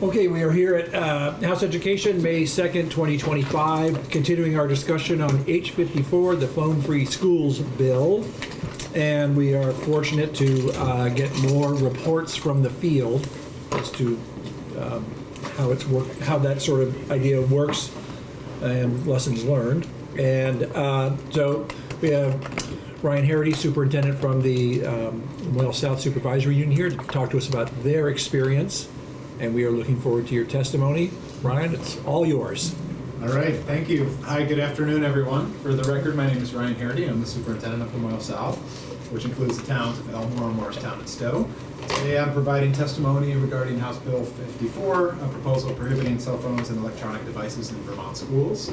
Okay, we are here at House Education, May 2nd, 2025, continuing our discussion on H.54, the Phone-Free Schools Bill. And we are fortunate to get more reports from the field as to how that sort of idea works and lessons learned. And so we have Ryan Harity, superintendent from the Moyle South Supervisory Union here to talk to us about their experience. And we are looking forward to your testimony. Ryan, it's all yours. All right, thank you. Hi, good afternoon, everyone. For the record, my name is Ryan Harity. I'm the superintendent of the Moyle South, which includes the towns of Elmore, Morristown, and Stowe. Today I'm providing testimony regarding House Bill 54, a proposal prohibiting cell phones and electronic devices in Vermont schools.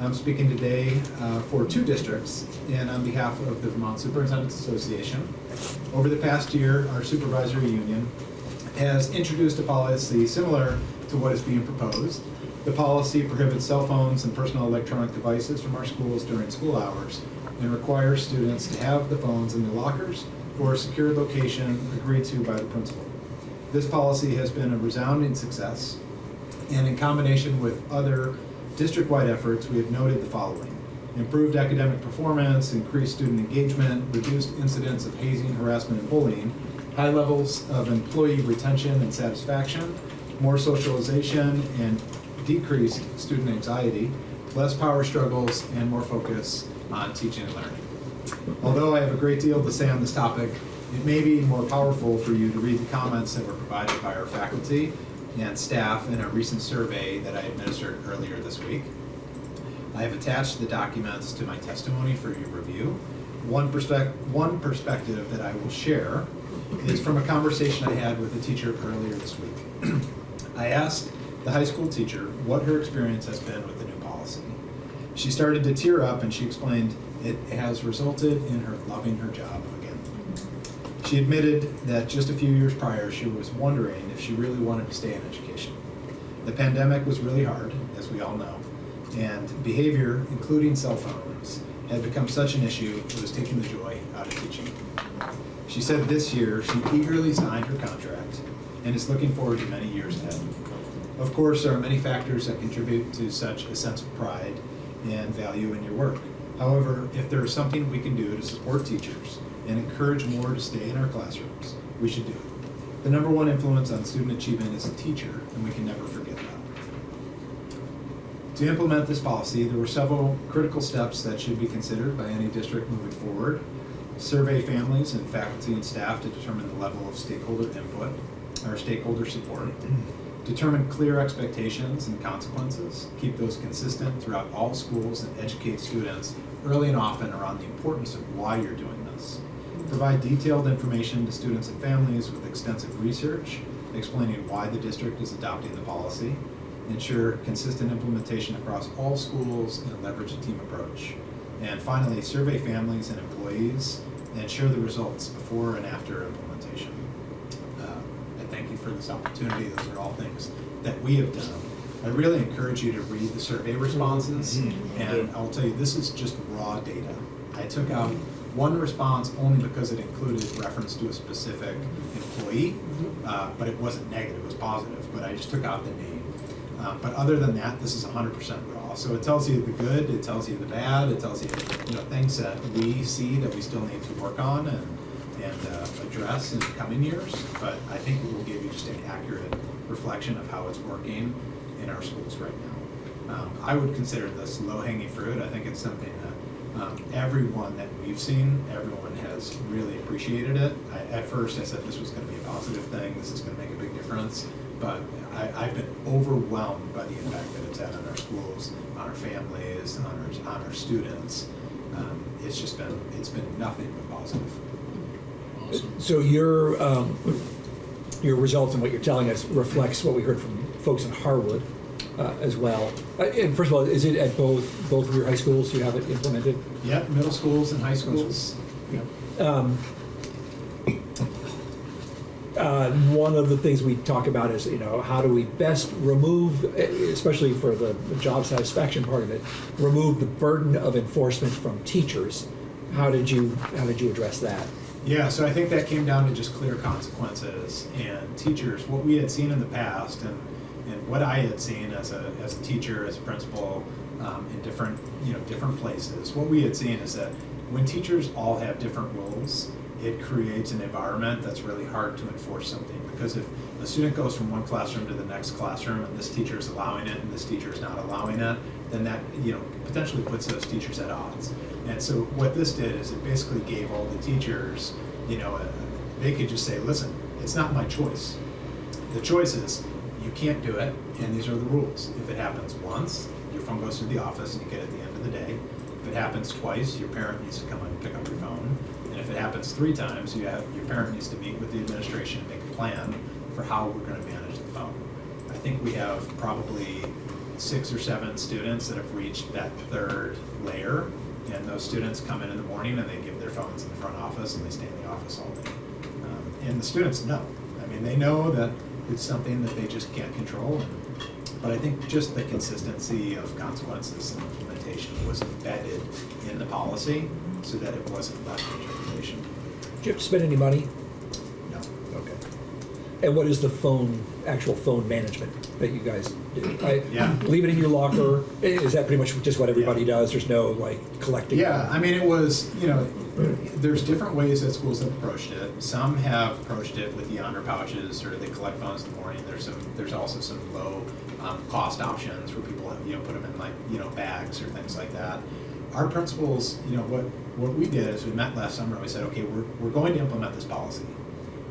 I'm speaking today for two districts and on behalf of the Vermont Superintendents Association. Over the past year, our supervisory union has introduced a policy similar to what is being proposed. The policy prohibits cell phones and personal electronic devices from our schools during school hours and requires students to have the phones in their lockers or a secure location agreed to by the principal. This policy has been a resounding success, and in combination with other district-wide efforts, we have noted the following: improved academic performance, increased student engagement, reduced incidents of hazing, harassment, and bullying, high levels of employee retention and satisfaction, more socialization, and decreased student anxiety, less power struggles, and more focus on teaching and learning. Although I have a great deal to say on this topic, it may be more powerful for you to read the comments that were provided by our faculty and staff in a recent survey that I administered earlier this week. I have attached the documents to my testimony for your review. One perspective that I will share is from a conversation I had with a teacher earlier this week. I asked the high school teacher what her experience has been with the new policy. She started to tear up and she explained it has resulted in her loving her job again. She admitted that just a few years prior she was wondering if she really wanted to stay in education. The pandemic was really hard, as we all know, and behavior, including cell phones, had become such an issue it was taking the joy out of teaching. She said this year she eagerly signed her contract and is looking forward to many years ahead. Of course, there are many factors that contribute to such a sense of pride and value in your work. However, if there is something we can do to support teachers and encourage more to stay in our classrooms, we should do it. The number one influence on student achievement is a teacher, and we can never forget that. To implement this policy, there were several critical steps that should be considered by any district moving forward. Survey families and faculty and staff to determine the level of stakeholder input or stakeholder support. Determine clear expectations and consequences. Keep those consistent throughout all schools and educate students early and often around the importance of why you're doing this. Provide detailed information to students and families with extensive research explaining why the district is adopting the policy. Ensure consistent implementation across all schools and leverage a team approach. And finally, survey families and employees and share the results before and after implementation. I thank you for this opportunity. Those are all things that we have done. I really encourage you to read the survey responses, and I'll tell you, this is just raw data. I took out one response only because it included reference to a specific employee, but it wasn't negative, it was positive, but I just took out the name. But other than that, this is 100% raw. So it tells you the good, it tells you the bad, it tells you, things that we see that we still need to work on and address in the coming years. But I think it will give you just an accurate reflection of how it's working in our schools right now. I would consider this low-hanging fruit. I think it's something that everyone that we've seen, everyone has really appreciated it. At first I said this was going to be a positive thing, this is going to make a big difference. But I've been overwhelmed by the impact that it's had on our schools, on our families, on our students. It's been nothing but positive. Awesome. So your results and what you're telling us reflects what we heard from folks in Harwood as well. And first of all, is it at both of your high schools you have it implemented? Yeah, middle schools and high schools. Yeah. One of the things we talk about is, how do we best remove, especially for the job satisfaction part of it, remove the burden of enforcement from teachers. How did you address that? Yeah, so I think that came down to just clear consequences and teachers. What we had seen in the past, and and what I had seen as a teacher, as a principal, in different places, what we had seen is that when teachers all have different roles, it creates an environment that's really hard to enforce something. Because if a student goes from one classroom to the next classroom and this teacher is allowing it and this teacher is not allowing it, then that potentially puts those teachers at odds. And so what this did is it basically gave all the teachers, they could just say, listen, it's not my choice. The choice is you can't do it, and these are the rules. If it happens once, your phone goes to the office and you get it at the end of the day. If it happens twice, your parent needs to come and pick up your phone. And if it happens 3 times, your parent needs to meet with the administration and make a plan for how we're going to manage the phone. I think we have probably 6 or 7 students that have reached that 3rd layer, and those students come in the morning and they give their phones in the front office and they stay in the office all day. And the students know. I mean, they know that it's something that they just can't control. But I think just the consistency of consequences and implementation was embedded in the policy so that it wasn't left to interpretation. Did you have to spend any money? No. Okay. And what is the actual phone management that you guys do? Leave it in your locker. Is that pretty much just what everybody does? There's no collecting? Yeah, I mean, it was, there's different ways that schools have approached it. Some have approached it with yonder pouches, or they collect phones in the morning. There's also some low cost options where people put them in bags or things like that. Our principals, what we did is we met last summer and we said, okay, we're going to implement this policy,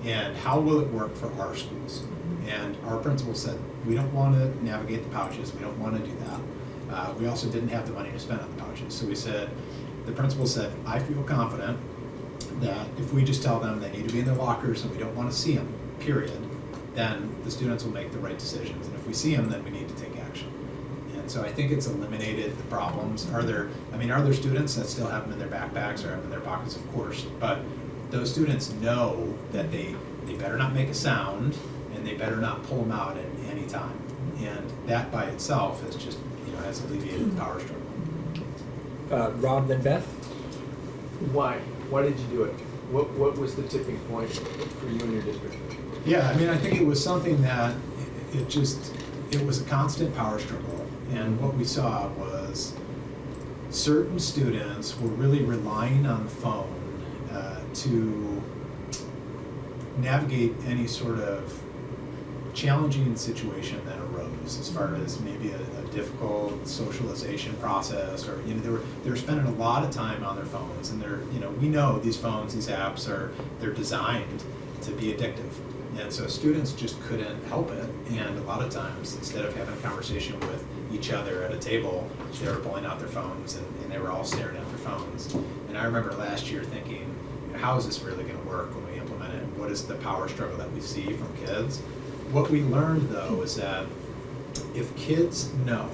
and how will it work for our schools? And our principal said, we don't want to navigate the pouches. We don't want to do that. We also didn't have the money to spend on the pouches. So the principal said, I feel confident that if we just tell them they need to be in their lockers and we don't want to see them, period, then the students will make the right decisions. And if we see them, then we need to take action. And so I think it's eliminated the problems. Are there students that still have them in their backpacks or have them in their pockets? Of course. But those students know that they better not make a sound, and they better not pull them out at any time. And that by itself has just, has alleviated the power struggle. Rob, then Beth? Why? Why did you do it? What was the tipping point for you and your district? Yeah, I think it was something that it was a constant power struggle. And what we saw was certain students were really relying on the phone to navigate any sort of challenging situation that arose, as far as maybe a difficult socialization process, or they were spending a lot of time on their phones, and we know these phones, these apps they're designed to be addictive, and so students just couldn't help it. And a lot of times, instead of having a conversation with each other at a table, they were pulling out their phones and they were all staring at their phones. And I remember last year thinking, how is this really going to work when we implement it? What is the power struggle that we see from kids? What we learned, though, is that if kids know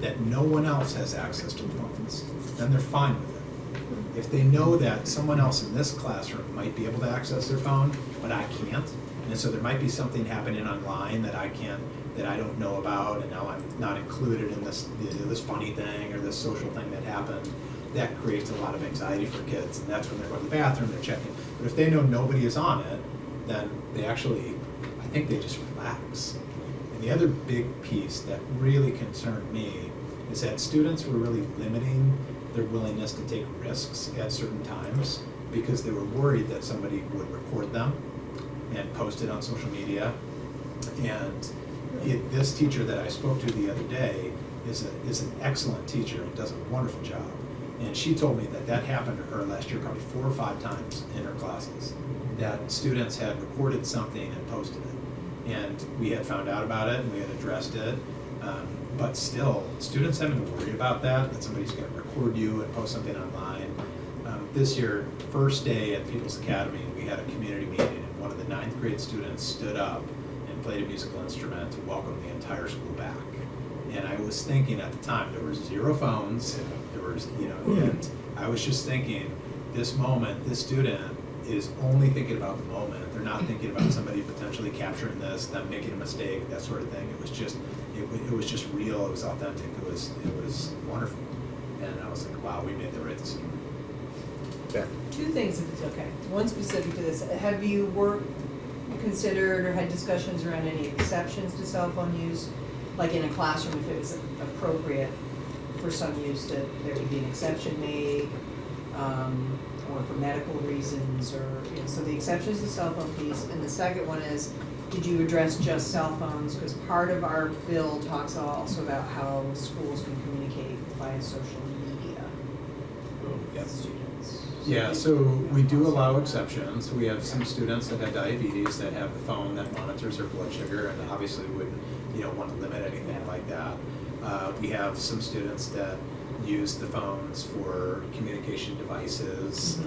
that no one else has access to the phones, then they're fine with it. If they know that someone else in this classroom might be able to access their phone, but I can't, and so there might be something happening online that I don't know about, and now I'm not included in this funny thing or this social thing that happened, that creates a lot of anxiety for kids, and that's when they're going to the bathroom, they're checking. But if they know nobody is on it, then I think they just relax. And the other big piece that really concerned me is that students were really limiting their willingness to take risks at certain times because they were worried that somebody would record them and post it on social media. And this teacher that I spoke to the other day is an excellent teacher and does a wonderful job. And she told me that happened to her last year probably 4 or 5 times in her classes, that students had recorded something and posted it. And we had found out about it and we had addressed it. But still, students having to worry about that somebody's going to record you and post something online. This year, first day at People's Academy, we had a community meeting, and one of the 9th grade students stood up and played a musical instrument to welcome the entire school back. And I was thinking at the time, there were 0 phones, and I was just thinking, this moment, this student is only thinking about the moment. They're not thinking about somebody potentially capturing this, them making a mistake, that sort of thing. It was just real. It was authentic. It was wonderful. And I was like, wow, we made the right decision. Beth? 2 things, if it's okay. One specific to this. Have you worked, considered or had discussions around any exceptions to cell phone use? Like in a classroom, if it was appropriate for some use, that there would be an exception made, or for medical reasons, or, you know, so the exception is the cell phone piece. And the second one is, did you address just cell phones? Because part of our bill talks also about how schools can communicate via social media with students. Yeah, so we do allow exceptions. We have some students that have diabetes that have the phone that monitors their blood sugar, and obviously wouldn't, want to limit anything like that. We have some students that use the phones for communication devices,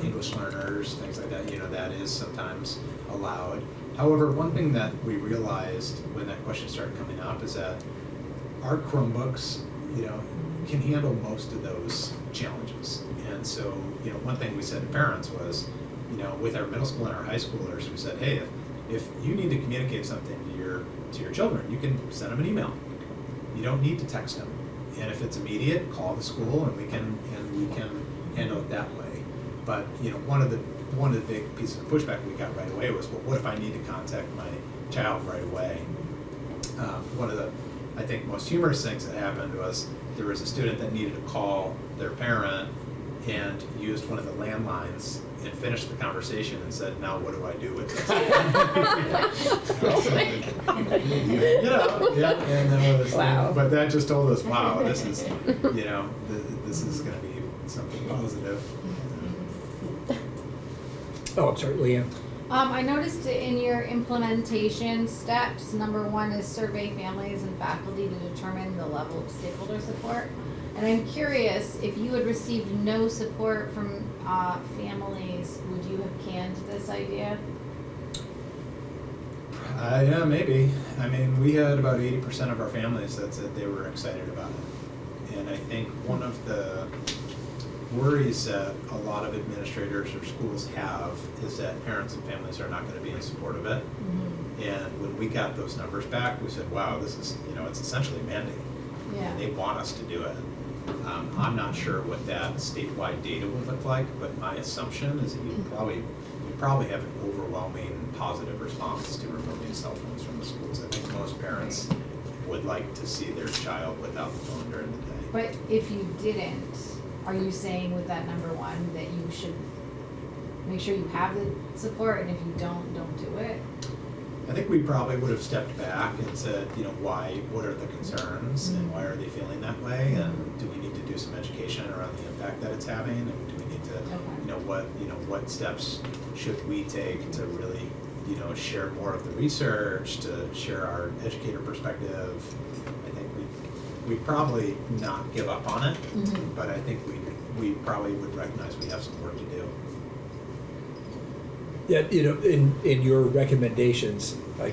English learners, things like that. That is sometimes allowed. However, one thing that we realized when that question started coming up is that our Chromebooks, can handle most of those challenges. And so, one thing we said to parents was, with our middle school and our high schoolers, we said, hey, if you need to communicate something to your children, you can send them an email. You don't need to text them. And if it's immediate, call the school and we can handle it that way. But one of the big pieces of pushback we got right away was, well, what if I need to contact my child right away? One of the, I think, most humorous things that happened was there was a student that needed to call their parent and used one of the landlines and finished the conversation and said, now what do I do with this? And then Wow. but that just told us, wow, this is, this is going to be something positive. Oh, I'm sorry, Leanne. I noticed in your implementation steps, number 1 is survey families and faculty to determine the level of stakeholder support. And I'm curious, if you had received no support from families, would you have canned this idea? Yeah, maybe. I mean, we had about 80% of our families that said they were excited about it. And I think one of the worries that a lot of administrators or schools have is that parents and families are not going to be in support of it. Mm-hmm. And when we got those numbers back, we said, wow, this is, it's essentially mandated. Yeah. And they want us to do it. I'm not sure what that statewide data would look like, but my assumption is that you probably have an overwhelming positive response to removing cell phones from the schools. I think most parents would like to see their child without the phone during the day. But if you didn't, are you saying with that number 1 that you should make sure you have the support, and if you don't do it? I think we probably would have stepped back and said, what are the concerns and why are they feeling that way? And do we need to do some education around the impact that it's having? And do we need to, what steps should we take to really, share more of the research, to share our educator perspective? I think we probably not give up on it, but I think we probably would recognize we have some work to do. Yeah, in your recommendations, I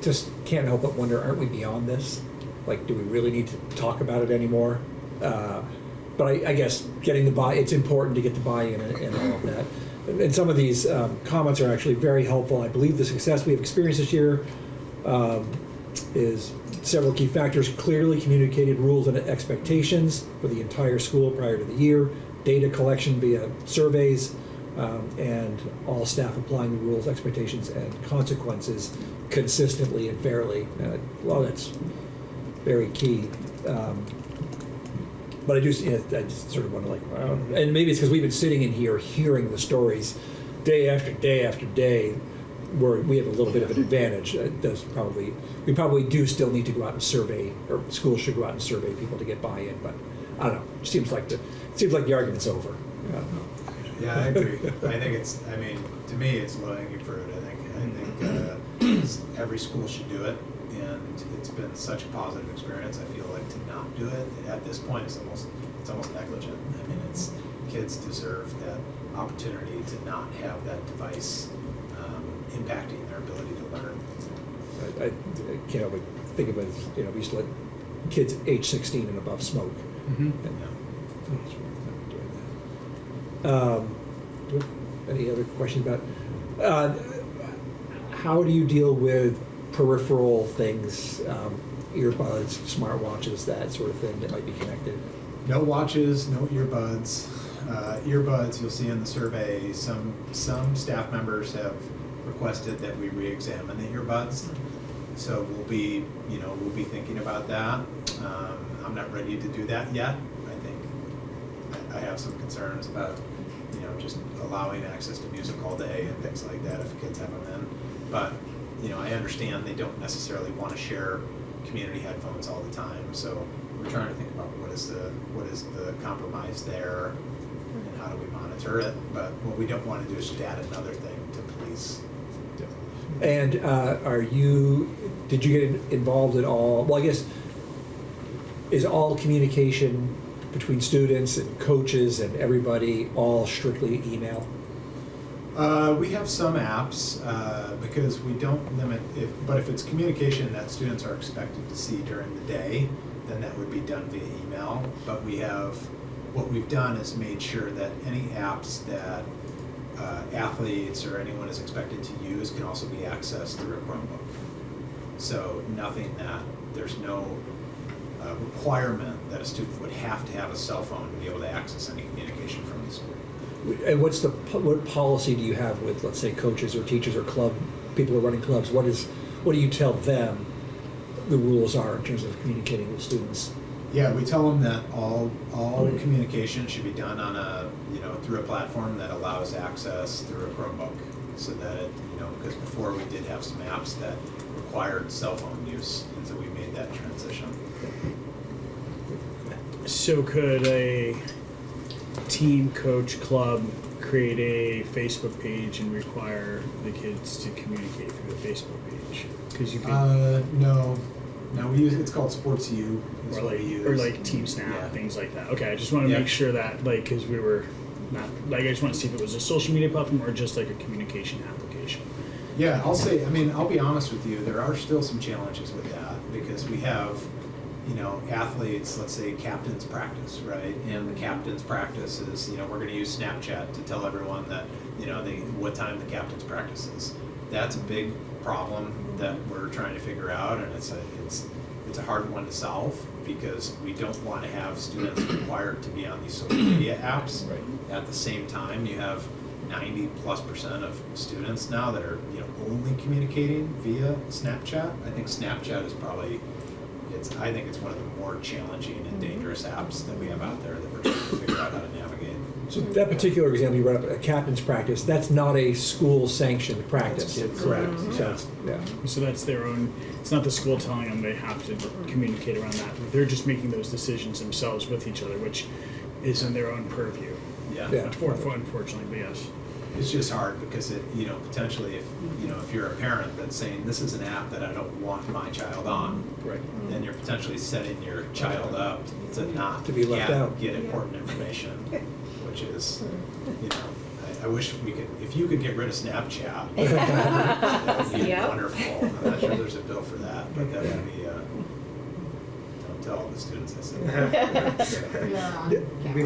just can't help but wonder, aren't we beyond this? Like, do we really need to talk about it anymore? But I guess getting it's important to get the buy-in and all of that. And some of these comments are actually very helpful. I believe the success we have experienced this year is several key factors: clearly communicated rules and expectations for the entire school prior to the year, data collection via surveys, and all staff applying the rules, expectations, and consequences consistently and fairly. Well, that's very key. But I just sort of want to wow. And maybe it's because we've been sitting in here hearing the stories day after day after day, where we have a little bit of an advantage. We probably do still need to go out and survey, or schools should go out and survey people to get buy-in. But I don't know. It seems like the argument's over. Yeah, I agree. I think to me, it's low-hanging fruit. I think every school should do it, and it's been such a positive experience. I feel like to not do it at this point is almost negligent. I mean, kids deserve that opportunity to not have that device impacting their ability to learn. I can't help but think of it as, we used to let kids age 16 and above smoke. Mm-hmm. Do we have any other questions about how do you deal with peripheral things, earbuds, smartwatches, that sort of thing that might be connected? No watches, no earbuds. Earbuds, you'll see in the survey, some staff members have requested that we re-examine the earbuds. So we'll be thinking about that. I'm not ready to do that yet. I think I have some concerns about, just allowing access to music all day and things like that if kids have them in. But, I understand they don't necessarily want to share community headphones all the time. So we're trying to think about what is the compromise there and how do we monitor it. But what we don't want to do is just add another thing to police. And did you get involved at all? Well, I guess, is all communication between students and coaches and everybody all strictly email? We have some apps because we don't limit, but if it's communication that students are expected to see during the day, then that would be done via email. But what we've done is made sure that any apps that athletes or anyone is expected to use can also be accessed through a Chromebook. So there's no requirement that a student would have to have a cell phone to be able to access any communication from the school. And what policy do you have with, let's say, coaches or teachers or people who are running clubs? What do you tell them the rules are in terms of communicating with students? Yeah, we tell them that all communication should be done on through a platform that allows access through a Chromebook, so that because before we did have some apps that required cell phone use, and so we made that transition. So could a team, coach, club create a Facebook page and require the kids to communicate through the Facebook page? Because you could, No, we use it's called Sports U. Is what we use. or like Team Snap, Yeah. things like that. Okay, I just want to Yeah. make sure that, because we were not, I just want to see if it was a social media platform or just like a communication application. Yeah, I'll be honest with you, there are still some challenges with that because we have, athletes, let's say captain's practice, right? And the captain's practice is, we're going to use Snapchat to tell everyone that, what time the captain's practice is. That's a big problem that we're trying to figure out, and it's a hard one to solve because we don't want to have students required to be on these social media apps. Right. At the same time, you have 90+% of students now that are only communicating via Snapchat. I think Snapchat is probably I think it's one of the more challenging and dangerous apps that we have out there that we're trying to figure out how to navigate. So that particular example you brought up, a captain's practice, that's not a school-sanctioned practice, correct? So it's, yeah. So that's their own, it's not the school telling them they have to communicate around that. They're just making those decisions themselves with each other, which is in their own purview. Yeah. Unfortunately, but yes. It's just hard because potentially if you're a parent that's saying this is an app that I don't want my child on, Right. then you're potentially setting your child up to not To be left out. get important information, which is, I wish we could, if you could get rid of Snapchat, that would be Yep. wonderful. I'm not sure there's a bill for that, but that would be, don't tell all the students I said that. You're on camera.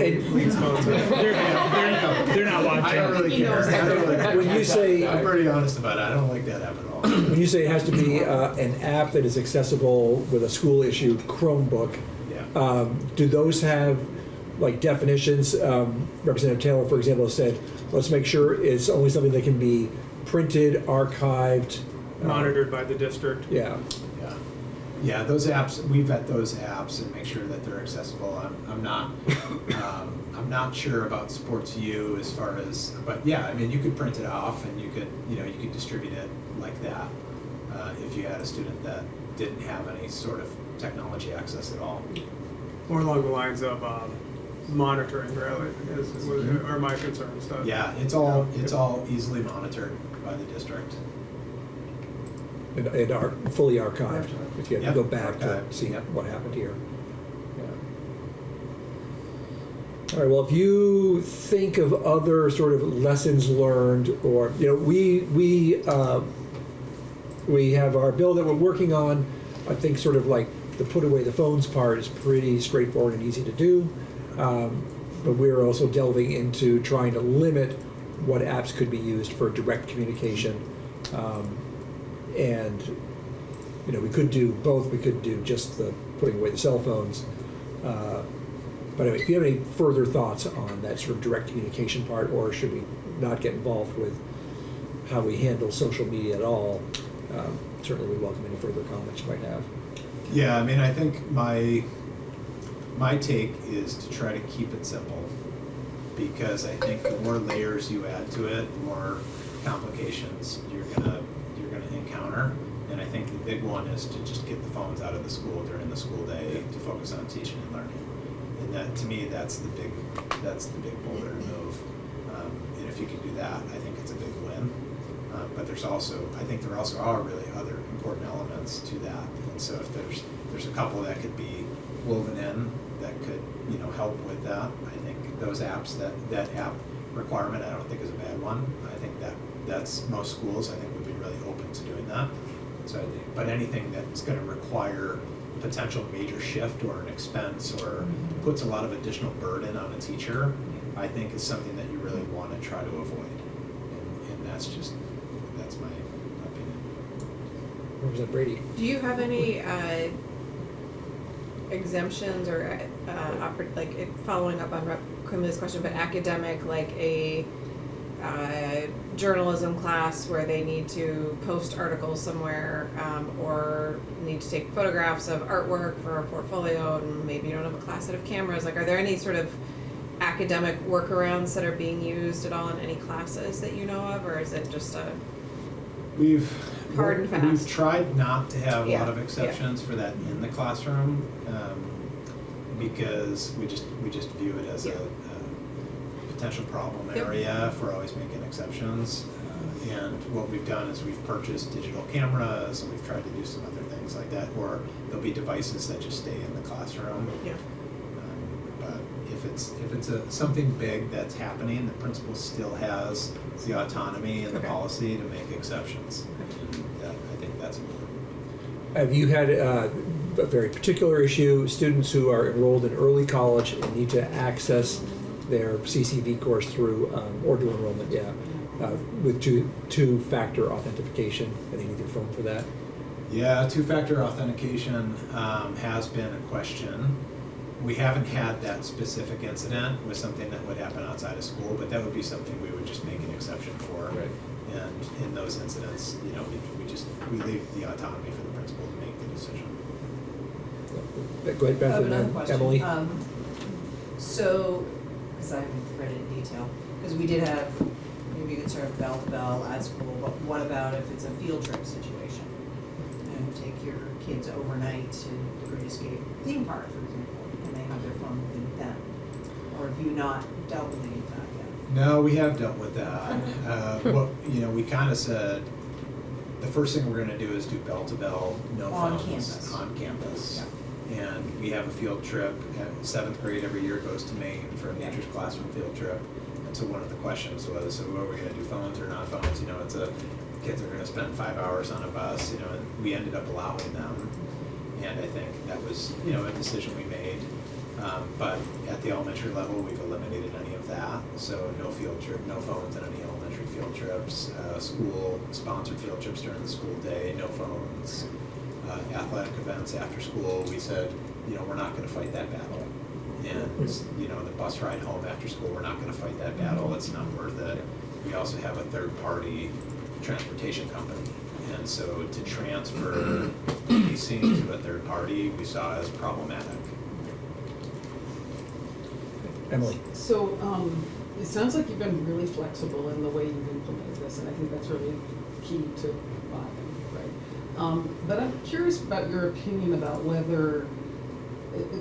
They're not watching. I don't really He care. knows I don't really care. When you say- I'm pretty honest about it. I don't like that app at all. When you say it has to be an app that is accessible with a school-issued Chromebook, Yeah. do those have like definitions? Representative Taylor, for example, said, let's make sure it's only something that can be printed, archived, monitored by the district. Yeah. Yeah, those apps, we vet those apps and make sure that they're accessible. I'm not sure about Sports U as far as, but yeah, I mean, you could print it off and you could distribute it like that if you had a student that didn't have any sort of technology access at all. More along the lines of monitoring, really, are my concerns. Yeah, it's all easily monitored by the district. And are fully archived, if you have to Yep, go back to archived, see yep. what happened here. Yeah. All right, well, if you think of other sort of lessons learned, or, we have our bill that we're working on. I think sort of like the put away the phones part is pretty straightforward and easy to do. But we're also delving into trying to limit what apps could be used for direct communication. And we could do both. We could do just the putting away the cell phones. But anyway, if you have any further thoughts on that sort of direct communication part, or should we not get involved with how we handle social media at all, certainly we welcome any further comments you might have. Yeah, I mean, I think my take is to try to keep it simple, because I think the more layers you add to it, the more complications you're gonna encounter. And I think the big one is to just get the phones out of the school during the school day to focus on teaching and learning. And that, to me, that's the big boulder to move. And if you can do that, I think it's a big win. But I think there also are really other important elements to that. And so if there's a couple that could be woven in that could, help with that, I think those apps, that app requirement, I don't think is a bad one. I think that's most schools, I think, would be really open to doing that. So I think, but anything that's going to require potential major shift or an expense or puts a lot of additional burden on a teacher, I think is something that you really want to try to avoid. And that's my opinion. Representative Brady. Do you have any exemptions or following up on Quimley's question, but academic, like a journalism class where they need to post articles somewhere, or need to take photographs of artwork for a portfolio, and maybe you don't have a class set of cameras? Like, are there any sort of academic workarounds that are being used at all in any classes that you know of, or is it just a hard and fast? We've tried not to have a lot of Yeah, exceptions for that in the classroom, because we just view it as a potential problem area for always making exceptions. And what we've done is we've purchased digital cameras, and we've tried to do some other things like that, or there'll be devices that just stay in the classroom. Yeah. But if it's something big that's happening, the principal still has the autonomy and the Okay. policy to make exceptions. And I think that's important. Have you had a very particular issue, students who are enrolled in early college and need to access their CCV course through, or dual enrollment, with two-factor authentication, and they need their phone for that? Yeah, two-factor authentication has been a question. We haven't had that specific incident with something that would happen outside of school, but that would be something we would just make an exception for. Right. And in those incidents, we leave the autonomy for the principal to make the decision. Go ahead, Beth, I have and another then question. Emily. So, because I haven't read it in detail, because we did have maybe concern of bell to bell at school, but what about if it's a field trip situation? And take your kids overnight to the Great Escape theme park, for example, and they have their phone with them? Or have you not dealt with any of that yet? No, we have dealt with that. We kind of said, the first thing we're going to do is do bell to bell, no On phones campus. on campus. Yeah. And we have a field trip. 7th grade every year goes to Maine for a nature's classroom field trip. And so one of the questions was, so what are we going to do, phones or not phones? Kids are going to spend 5 hours on a bus, and we ended up allowing them. And I think that was, a decision we made. But at the elementary level, we've eliminated any of that. So no field trip, no phones on any elementary field trips. School-sponsored field trips during the school day, no phones. Athletic events after school, we said, we're not going to fight that battle. And, the bus ride home after school, we're not going to fight that battle. It's not worth it. We also have a third-party transportation company. And so to transfer leasing to a third party, we saw as problematic. Emily. So, it sounds like you've been really flexible in the way you've implemented this, and I think that's really key to buying, right? But I'm curious about your opinion about whether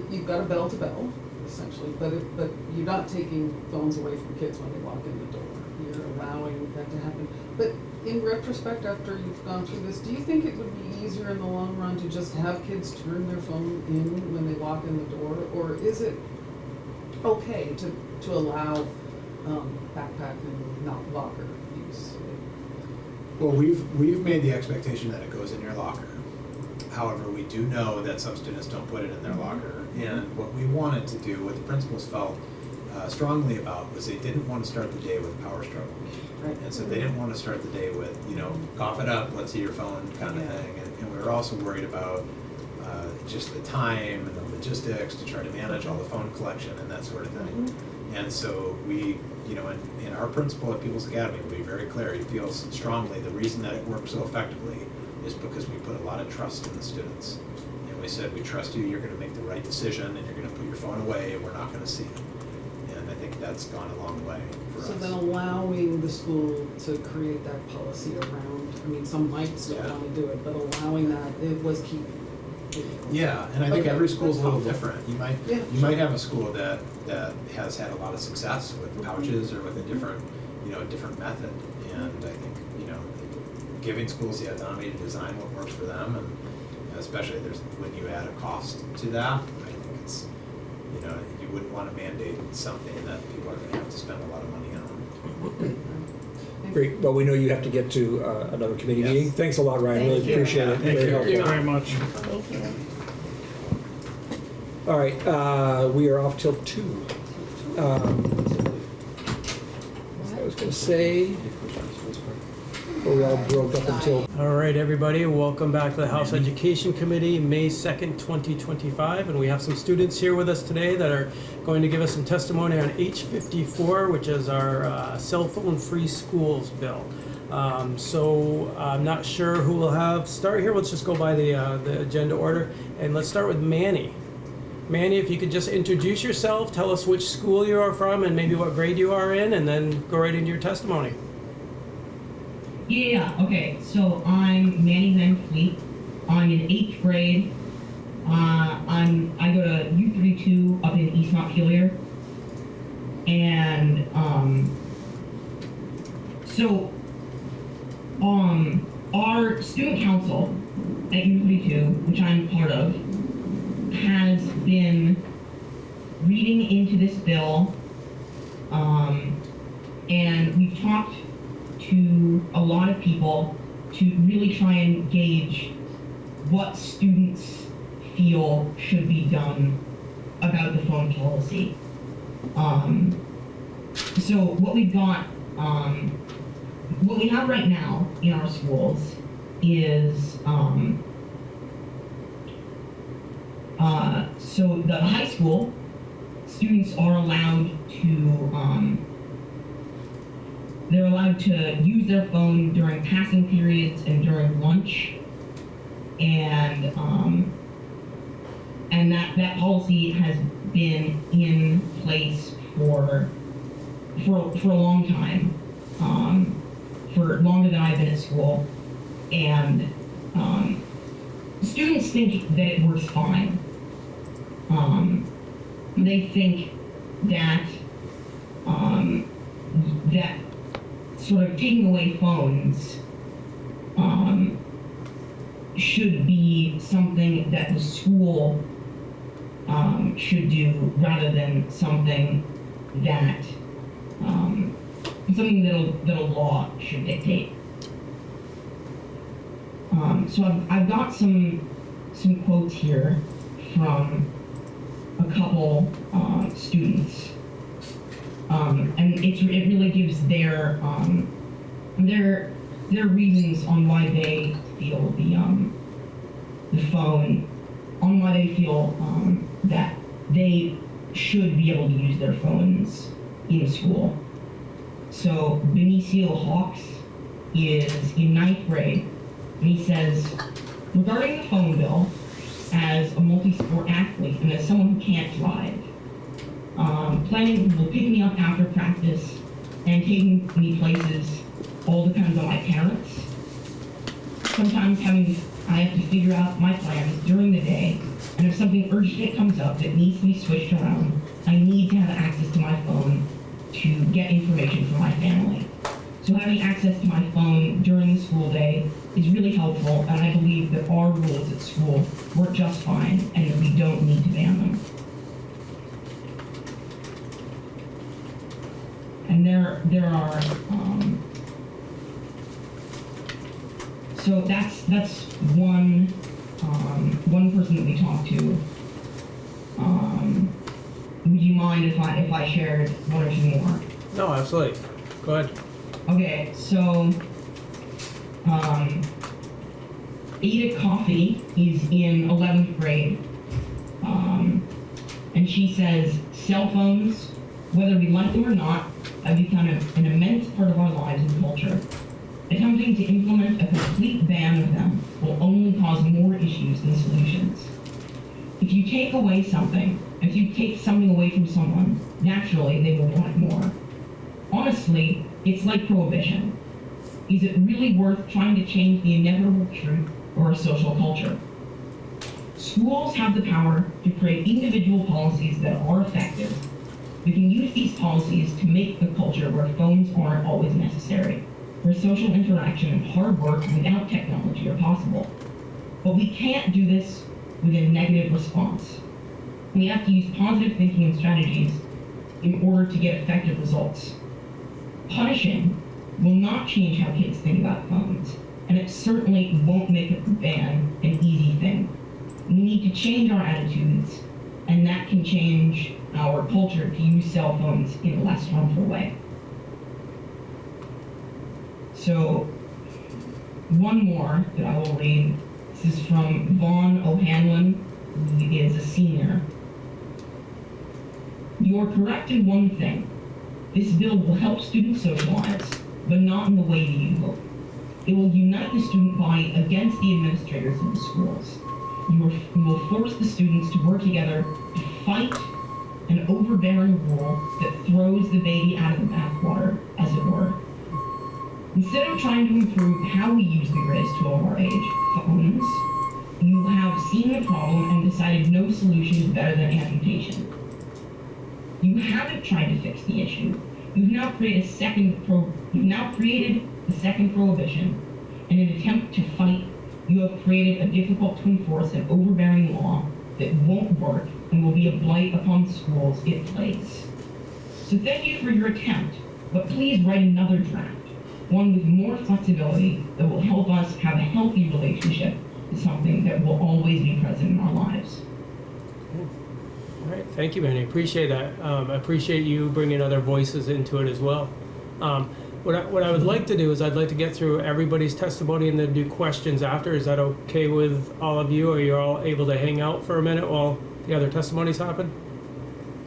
you've got a bell to bell, essentially, but you're not taking phones away from kids when they walk in the door. You're allowing that to happen. But in retrospect, after you've gone through this, do you think it would be easier in the long run to just have kids turn their phone in when they walk in the door, or is it okay to allow backpack and not locker use? Well, we've made the expectation that it goes in your locker. However, we do know that some students don't put it in their locker. And what we wanted to do, what the principals felt strongly about, was they didn't want to start the day with a power struggle. Right. And so they didn't want to start the day with, cough it up, let's see your phone kind of thing. And we were also worried about just the time and the logistics, to try to manage all the phone collection and that sort of thing. And so we, in our principle at People's Academy, we'll be very clear, he feels strongly the reason that it works so effectively is because we put a lot of trust in the students. And we said, we trust you, you're gonna make the right decision, and you're gonna put your phone away, and we're not gonna see it. And I think that's gone a long way for us. So then allowing the school to create that policy around, I mean, some might still Yeah. want to do it, but allowing that, it was key. Yeah, and I think Okay, every school's a little that's different. You Yeah, might have a school that has had a lot of success with pouches or with a different, different method. And I think, giving schools the autonomy to design what works for them, and especially when you add a cost to that, I think it's, you wouldn't want to mandate something that people are going to have to spend a lot of money on. Great. Well, we know you have to get to another committee Yes. meeting. Thanks a lot, Ryan. Thank Really you. appreciate it. Thank Very you helpful. very much. Thank you. All right, we are off till 2. What I was going to say, we all broke up until. All right, everybody, welcome back to the House Education Committee, May 2nd, 2025. And we have some students here with us today that are going to give us some testimony on H.54, which is our cell phone-free schools bill. So I'm not sure who will have start here. Let's just go by the agenda order. And let's start with Manny. Manny, if you could just introduce yourself, tell us which school you are from and maybe what grade you are in, and then go right into your testimony. Yeah, okay, so I'm Manny Van Fleet. I'm in 8th grade. I go to U32 up in East Montpelier. And our student council at U32, which I'm part of, has been reading into this bill, and we've talked to a lot of people to really try and gauge what students feel should be done about the phone policy. So what we've got, what we have right now in our schools is, so the high school students are allowed to, they're allowed to use their phone during passing periods and during lunch, and that policy has been in place for a long time, for longer than I've been at school, and students think that it works fine. They think that that sort of taking away phones should be something that the school should do rather than something that that a law should dictate. So I've got some quotes here from a couple students, and it really gives their reasons on why they feel the phone, on why they feel that they should be able to use their phones in school. So Benicio Hawks is in 9th grade, and he says, regarding the phone bill, as a multi-sport athlete and as someone who can't drive, planning will pick me up after practice and taking me places all depends on my parents. Sometimes I have to figure out my plans during the day, and if something urgent comes up that needs to be switched around, I need to have access to my phone to get information from my family. So having access to my phone during the school day is really helpful, and I believe that our rules at school work just fine and that we don't need to ban them. And there are, so that's one person that we talked to. Would you mind if I shared one or two more? No, absolutely. Go ahead. Okay, so Ada Coffee is in 11th grade. And she says, cell phones, whether we like them or not, have become an immense part of our lives and culture. Attempting to implement a complete ban of them will only cause more issues than solutions. If you take something away from someone, naturally they will want it more. Honestly, it's like prohibition. Is it really worth trying to change the inevitable truth or a social culture? Schools have the power to create individual policies that are effective. We can use these policies to make a culture where phones aren't always necessary, where social interaction and hard work without technology are possible. But we can't do this with a negative response. We have to use positive thinking and strategies in order to get effective results. Punishing will not change how kids think about phones, and it certainly won't make a ban an easy thing. We need to change our attitudes, and that can change our culture to use cell phones in a less harmful way. So, one more that I will read. This is from Vaughn O'Hanlon, who is a senior. You're correct in one thing. This bill will help students socialize, but not in the way that you hope. It will unite the student body against the administrators of the schools. You will force the students to work together to fight an overbearing rule that throws the baby out of the bathwater, as it were. Instead of trying to improve how we use the greatest tool of our age, phones, you have seen the problem and decided no solution is better than amputation. You haven't tried to fix the issue. You've now created a second prohibition. In an attempt to fight, you have created a difficult to enforce and overbearing law that won't work and will be a blight upon the schools it plagues. So thank you for your attempt, but please write another draft, one with more flexibility that will help us have a healthy relationship to something that will always be present in our lives. All right, thank you, Manny. Appreciate that. I appreciate you bringing other voices into it as well. What I would like to do is I'd like to get through everybody's testimony and then do questions after. Is that okay with all of you? Or you're all able to hang out for a minute while the other testimonies happen?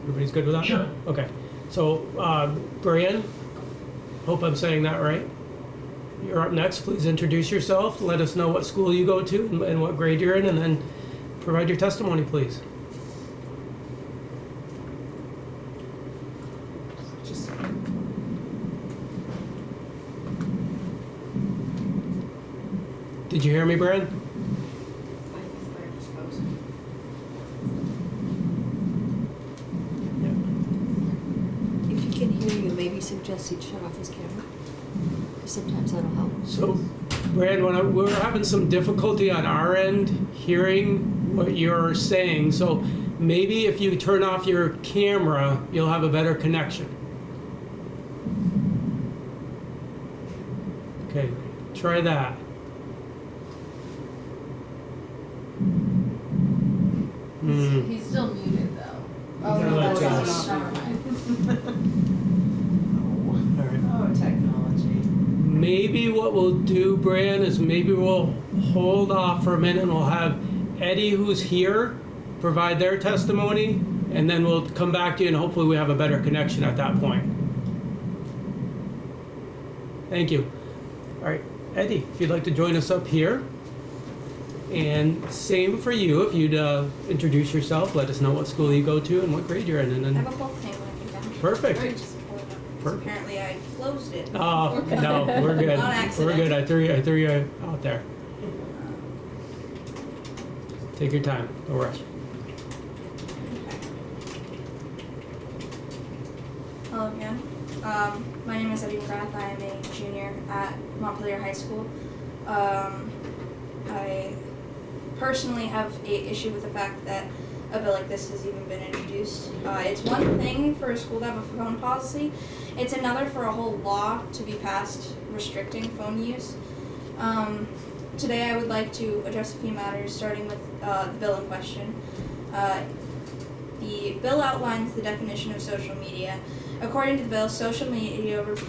Everybody's good with that? Sure. Okay. So, Brian, hope I'm saying that right. You're up next. Please introduce yourself. Let us know what school you go to and what grade you're in, and then provide your testimony, please. Did you hear me, Brian? If you can hear you, maybe suggest he'd shut off his camera. Sometimes that'll help. So, Brian, we're having some difficulty on our end hearing what you're saying. So maybe if you turn off your camera, you'll have a better connection. Okay, try that. He's still muted though. Oh, No, no, that's that's us. never mind. All right. Oh, technology. Maybe what we'll do, Brian, is maybe we'll hold off for a minute and we'll have Eddie, who's here, provide their testimony, and then we'll come back to you and hopefully we have a better connection at that point. Thank you. All right, Eddie, if you'd like to join us up here. And same for you, if you'd introduce yourself, let us know what school you go to and what grade you're in, and I then have a book thing when I get down. Perfect. I just pulled it up, 'cause Perfect. apparently I closed it. Oh, no, we're good. On We're accident. good. I threw you out there. Take your time. No rush. Hello again. My name is Eddie McGrath. I am a junior at Montpelier High School. I personally have an issue with the fact that a bill like this has even been introduced. It's one thing for a school to have a phone policy. It's another for a whole law to be passed restricting phone use. Today I would like to address a few matters, starting with the bill in question. The bill outlines the definition of social media. According to the bill, social media refers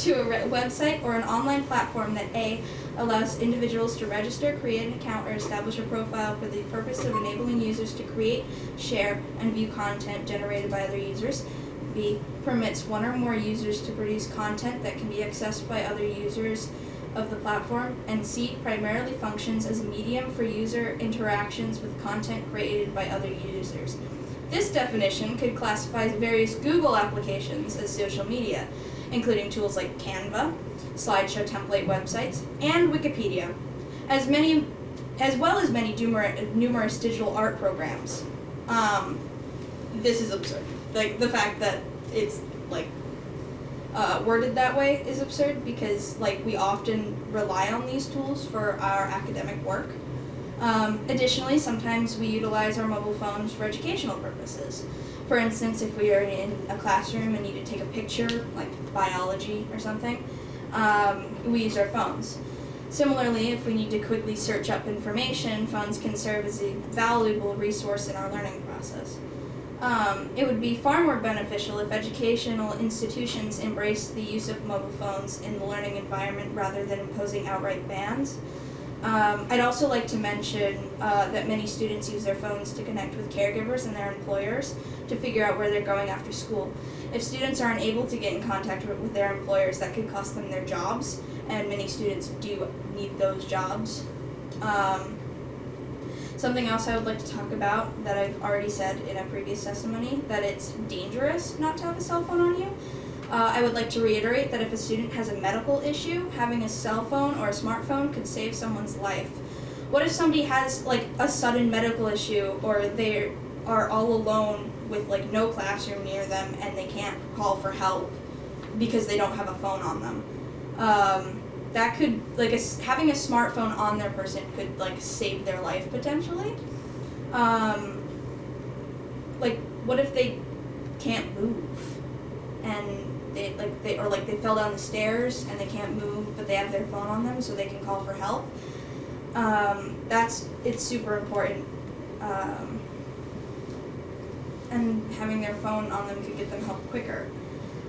to a website or an online platform that A, allows individuals to register, create an account, or establish a profile for the purpose of enabling users to create, share, and view content generated by other users. B, permits one or more users to produce content that can be accessed by other users of the platform. And C, primarily functions as a medium for user interactions with content created by other users. This definition could classify various Google applications as social media, including tools like Canva, slideshow template websites, and Wikipedia, as well as many numerous digital art programs. This is absurd. Like, the fact that it's like worded that way is absurd, because like we often rely on these tools for our academic work. Additionally, sometimes we utilize our mobile phones for educational purposes. For instance, if we are in a classroom and need to take a picture, like biology or something, we use our phones. Similarly, if we need to quickly search up information, phones can serve as a valuable resource in our learning process. It would be far more beneficial if educational institutions embraced the use of mobile phones in the learning environment rather than imposing outright bans. I'd also like to mention that many students use their phones to connect with caregivers and their employers to figure out where they're going after school. If students aren't able to get in contact with their employers, that could cost them their jobs, and many students do need those jobs. Something else I would like to talk about that I've already said in a previous testimony, that it's dangerous not to have a cell phone on you. I would like to reiterate that if a student has a medical issue, having a cell phone or a smartphone could save someone's life. What if somebody has like a sudden medical issue, or they are all alone with like no classroom near them and they can't call for help because they don't have a phone on them? That could, like, having a smartphone on their person could like save their life potentially. Like, what if they can't move and they fell down the stairs and they can't move, but they have their phone on them so they can call for help? It's super important. And having their phone on them could get them help quicker.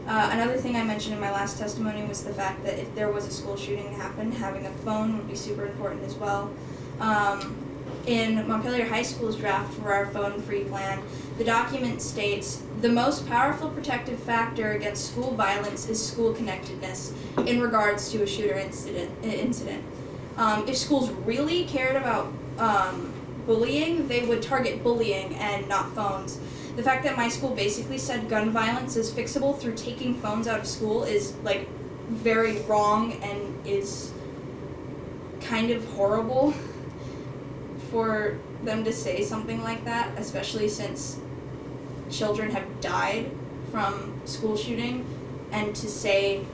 Another thing I mentioned in my last testimony was the fact that if there was a school shooting happen, having a phone would be super important as well. In Montpelier High School's draft for our phone-free plan, the document states, the most powerful protective factor against school violence is school connectedness in regards to a shooter incident. If schools really cared about bullying, they would target bullying and not phones. The fact that my school basically said gun violence is fixable through taking phones out of school is like very wrong and is kind of horrible for them to say something like that, especially since children have died from school shooting, and to say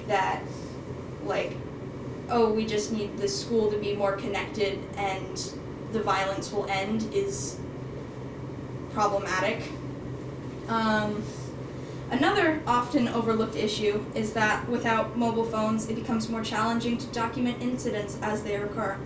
that like, oh, we just need the school to be more connected and the violence will end is problematic. Another often overlooked issue is that without mobile phones, it becomes more challenging to document incidents as they occur.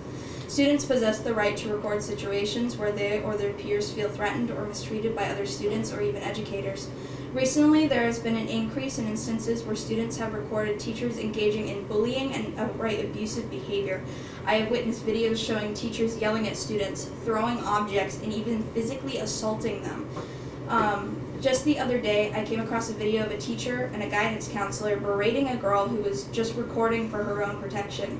Students possess the right to record situations where they or their peers feel threatened or mistreated by other students or even educators. Recently, there has been an increase in instances where students have recorded teachers engaging in bullying and outright abusive behavior. I have witnessed videos showing teachers yelling at students, throwing objects, and even physically assaulting them. Just the other day, I came across a video of a teacher and a guidance counselor berating a girl who was just recording for her own protection.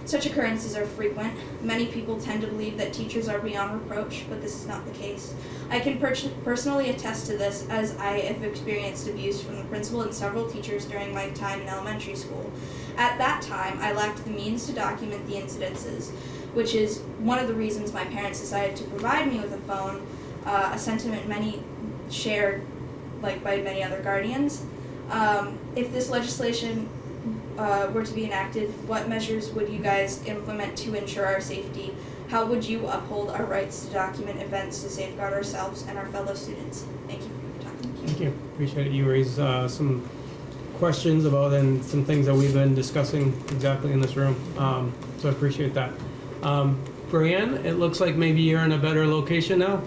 Such occurrences are frequent. Many people tend to believe that teachers are beyond reproach, but this is not the case. I can personally attest to this, as I have experienced abuse from the principal and several teachers during my time in elementary school. At that time, I lacked the means to document the incidences, which is one of the reasons my parents decided to provide me with a phone, a sentiment many shared like by many other guardians. If this legislation were to be enacted, what measures would you guys implement to ensure our safety? How would you uphold our rights to document events to safeguard ourselves and our fellow students? Thank you for your time. Thank you. Appreciate it. You raised some questions about and some things that we've been discussing exactly in this room. So I appreciate that. Brianne, it looks like maybe you're in a better location now.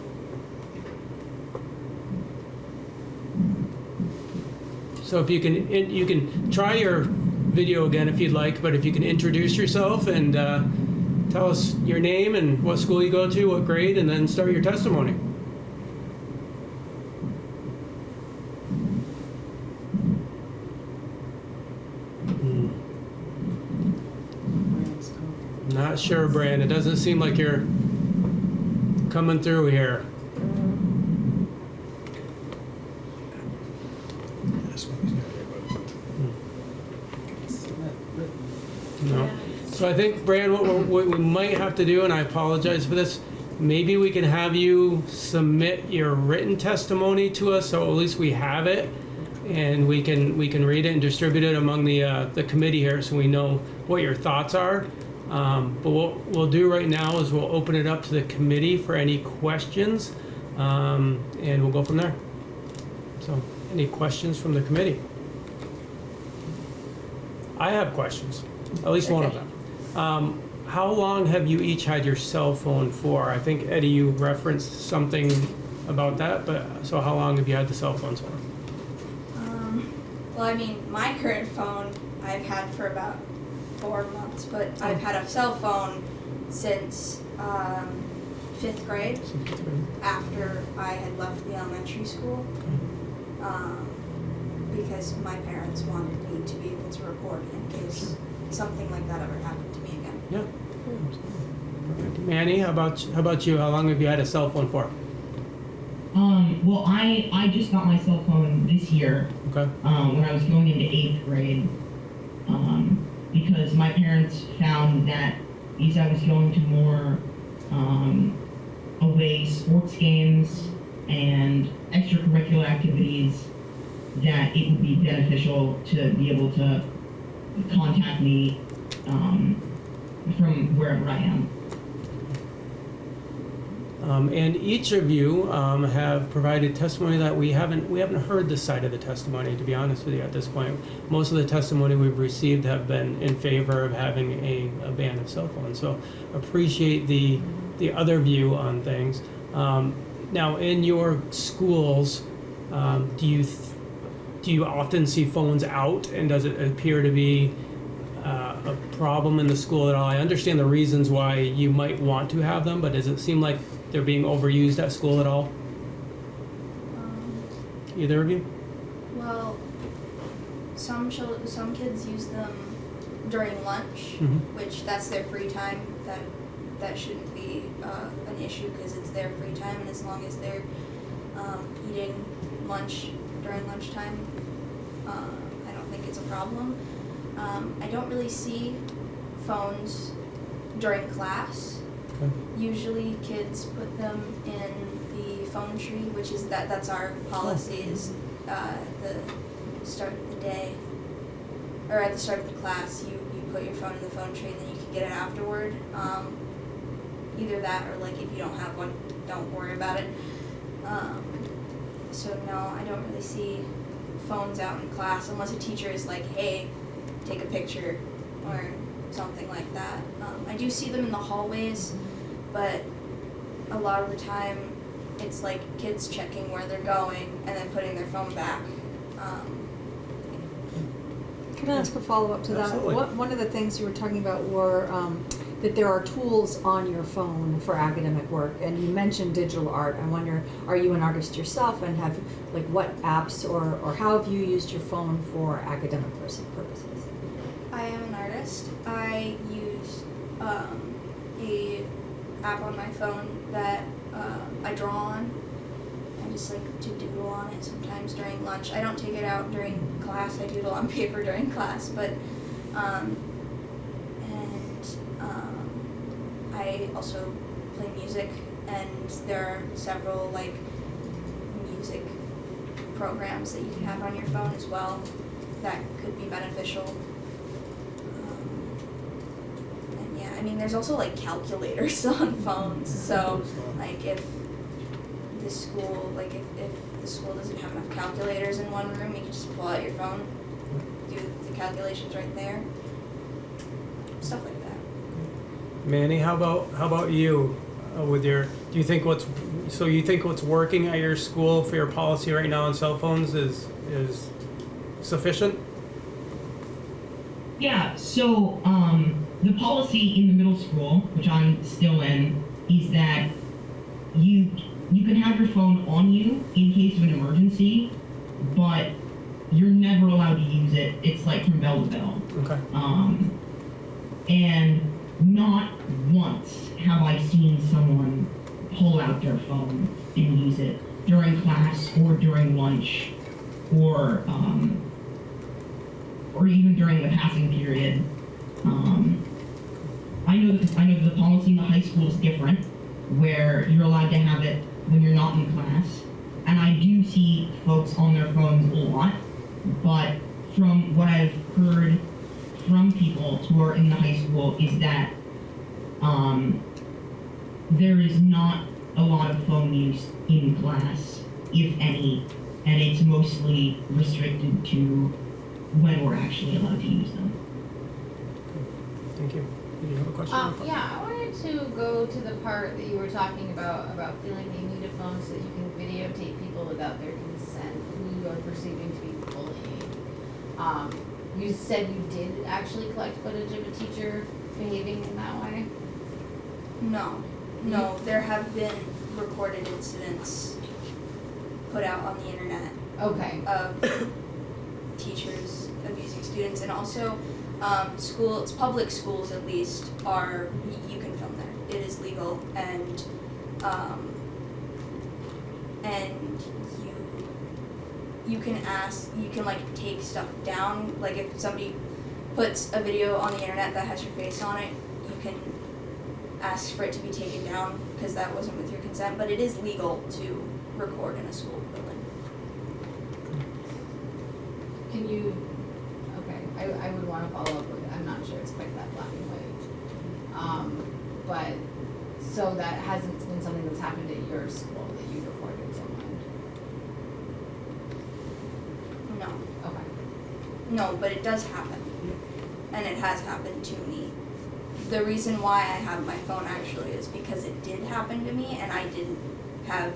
So if you can try your video again if you'd like, but if you can introduce yourself and tell us your name and what school you go to, what grade, and then start your testimony. Not sure, Brand. It doesn't seem like you're coming through here. No. So I think, Brand, what we might have to do, and I apologize for this, maybe we can have you submit your written testimony to us, so at least we have it, and we can read it and distribute it among the committee here, so we know what your thoughts are. But what we'll do right now is we'll open it up to the committee for any questions, and we'll go from there. So, any questions from the committee? I have questions, at least one of them. How long have you each had your cell phone for? I think, Eddie, you referenced something about that, but so how long have you had the cell phones for? Well, I mean, my current phone I've had for about 4 months, but I've had a cell phone since 5th grade, after I had left the elementary school, because my parents wanted me to be able to report in case something like that ever happened to me again. Yeah. Perfect. Manny, how about you? How long have you had a cell phone for? Well, I just got my cell phone this year. Okay. When I was going into 8th grade. Because my parents found that as I was going to more away sports games and extracurricular activities, that it would be beneficial to be able to contact me from wherever I am. And each of you have provided testimony that we haven't heard this side of the testimony, to be honest with you, at this point. Most of the testimony we've received have been in favor of having a ban of cell phones. So appreciate the other view on things. Now, in your schools, do you often see phones out, and does it appear to be a problem in the school at all? I understand the reasons why you might want to have them, but does it seem like they're being overused at school at all? Either of you? Well, some kids use them during lunch, which that's their free time. That shouldn't be an issue because it's their free time, and as long as they're eating lunch during lunchtime, I don't think it's a problem. I don't really see phones during class. Okay. Usually kids put them in the phone tree, which is that's our policy, is the start of the day, or at the start of the class, you put your phone in the phone tree and then you can get it afterward. Either that or like if you don't have one, don't worry about it. So no, I don't really see phones out in class unless a teacher is like, hey, take a picture or something like that. I do see them in the hallways, but a lot of the time it's like kids checking where they're going and then putting their phone back. Can I ask a follow-up to that? Absolutely. One of the things you were talking about were that there are tools on your phone for academic work, and you mentioned digital art. I wonder, are you an artist yourself, and have, like, what apps or how have you used your phone for academic purposes? I am an artist. I use a app on my phone that I draw on. I just like to doodle on it sometimes during lunch. I don't take it out during class. I doodle on paper during class, but I also play music, and there are several like music programs that you can have on your phone as well that could be beneficial. And yeah, I mean, there's also like calculators on phones. So like if the school doesn't have enough calculators in one room, you can just pull out your phone, do the calculations right there, stuff like that. Manny, how about you? With your, you think what's working at your school for your policy right now on cell phones is sufficient? Yeah, so the policy in the middle school, which I'm still in, is that you can have your phone on you in case of an emergency, but you're never allowed to use it. It's like from bell to bell. Okay. And not once have I seen someone pull out their phone and use it during class or during lunch or even during the passing period. I know that the policy in the high school is different, where you're allowed to have it when you're not in class. And I do see folks on their phones a lot, but from what I've heard from people who are in the high school is that there is not a lot of phone use in class, if any, and it's mostly restricted to when we're actually allowed to use them. Thank you. Did you have a question? Yeah, I wanted to go to the part that you were talking about feeling you need a phone so that you can videotape people without their consent who you are perceiving to be bullying. You said you did actually collect footage of a teacher behaving in that way? No, there have been recorded incidents put out on the internet Okay. of teachers abusing students, and also schools, public schools at least, you can film there. It is legal, and you can like take stuff down. Like if somebody puts a video on the internet that has your face on it, you can ask for it to be taken down because that wasn't with your consent. But it is legal to record in a school building. Can you, okay, I would want to follow up with, I'm not sure it's quite that black and white. But, so that hasn't been something that's happened at your school that you recorded someone? No. Okay. No, but it does happen. And it has happened to me. The reason why I have my phone actually is because it did happen to me and I didn't have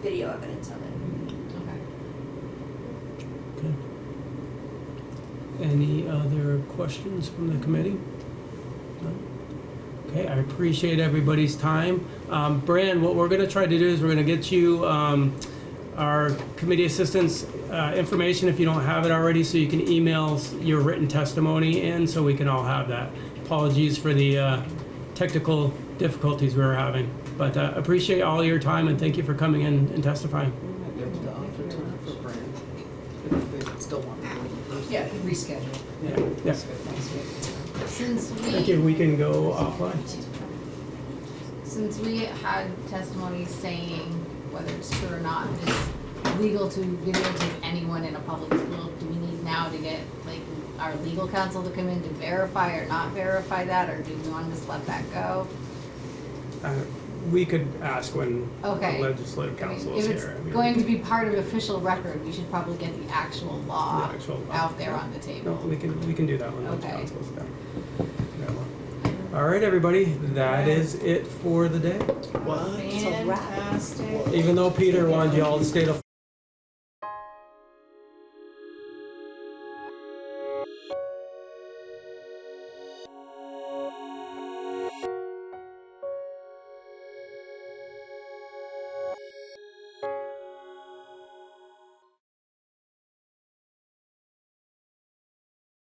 video evidence of it. Okay. Any other questions from the committee? No? Okay, I appreciate everybody's time. Bran, what we're going to try to do is we're going to get you our committee assistants information if you don't have it already, so you can email your written testimony in so we can all have that. Apologies for the technical difficulties we were having, but appreciate all your time and thank you for coming in and testifying. Yeah, reschedule. Yeah. Since Thank you. We can go offline. Since we had testimony saying whether it's true or not, it's legal to videotape anyone in a public school, do we need now to get like our legal counsel to come in to verify or not verify that, or do we want to just let that go? We could ask when Okay. the legislative council is If it's here. going to be part of official record, we should probably get the actual law, The actual law. out there on the No, table. we can do that when the Okay. council's there. All right, everybody, that is it for the day. Fantastic. Even though Peter wanted you all to stay till